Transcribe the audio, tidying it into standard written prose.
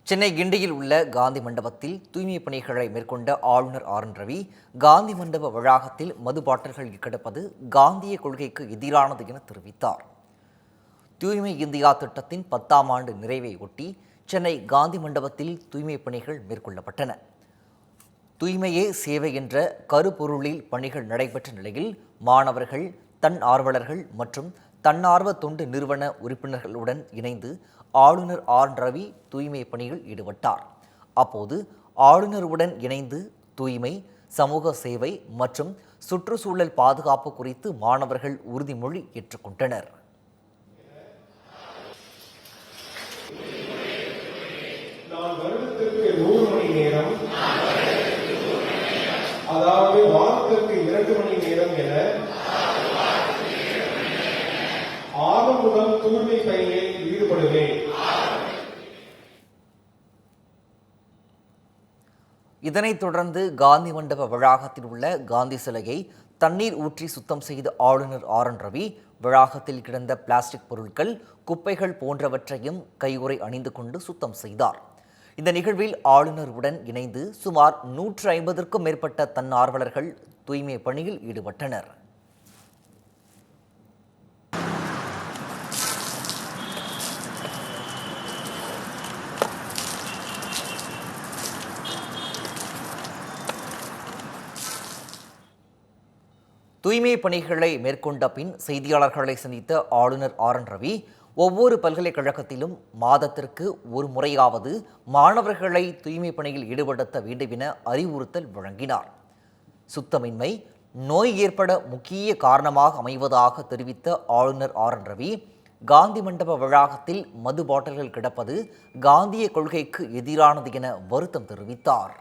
சென்னை கிண்டியில் உள்ள காந்தி மண்டபத்தில் தூய்மை பணிகளை மேற்கொண்ட ஆளுநர் ஆர் என் ரவி காந்தி மண்டப வளாகத்தில் மது பாட்டில்கள் கிடப்பது காந்திய கொள்கைக்கு எதிரானது என தெரிவித்தார். தூய்மை இந்தியா திட்டத்தின் 10ஆம் ஆண்டு நிறைவை ஒட்டி சென்னை காந்தி மண்டபத்தில் தூய்மை பணிகள் மேற்கொள்ளப்பட்டன. தூய்மையே சேவை என்ற கருப்பொருளில் பணிகள் நடைபெற்ற நிலையில் மாணவர்கள், தன்னார்வலர்கள் மற்றும் தன்னார்வ தொண்டு நிறுவன உறுப்பினர்களுடன் இணைந்து ஆளுநர் ஆர் என் ரவி தூய்மை பணியில் ஈடுபட்டார். அப்போது ஆளுநருடன் இணைந்து தூய்மை, சமூக சேவை மற்றும் சுற்றுச்சூழல் பாதுகாப்பு குறித்து மாணவர்கள் உறுதிமொழி ஏற்றுக்கொண்டனர். நான் வருடத்திற்கு 100 மணி நேரம், அதாவது வாரத்திற்கு 2 மணி நேரம் என ஆர்வமுடன் தூய்மை பணியில் ஈடுபடுவேன். இதனைத் தொடர்ந்து காந்தி மண்டப வளாகத்தில் உள்ள காந்தி சிலையை தண்ணீர் ஊற்றி சுத்தம் செய்த ஆளுநர் ஆர் என் ரவி வளாகத்தில் கிடந்த பிளாஸ்டிக் பொருட்கள், குப்பைகள் போன்றவற்றையும் கையுறை அணிந்து கொண்டு சுத்தம் செய்தார். இந்த நிகழ்வில் ஆளுநருடன் இணைந்து சுமார் 150க்கும் மேற்பட்ட தன்னார்வலர்கள் தூய்மை பணியில் ஈடுபட்டனர். தூய்மை பணிகளை மேற்கொண்ட பின் செய்தியாளர்களை சந்தித்த ஆளுநர் ஆர் என் ரவி ஒவ்வொரு பல்கலைக்கழகத்திலும் மாதத்திற்கு ஒரு முறையாவது மாணவர்களை தூய்மை பணியில் ஈடுபடுத்த வேண்டும் என அறிவுறுத்தல் வழங்கினார். சுத்தமின்மை நோய் ஏற்பட முக்கிய காரணமாக அமைவதாக தெரிவித்த ஆளுநர் ஆர் என் ரவி காந்தி மண்டப வளாகத்தில் மது பாட்டில்கள் கிடப்பது காந்திய கொள்கைக்கு எதிரானது என வருத்தம் தெரிவித்தார்.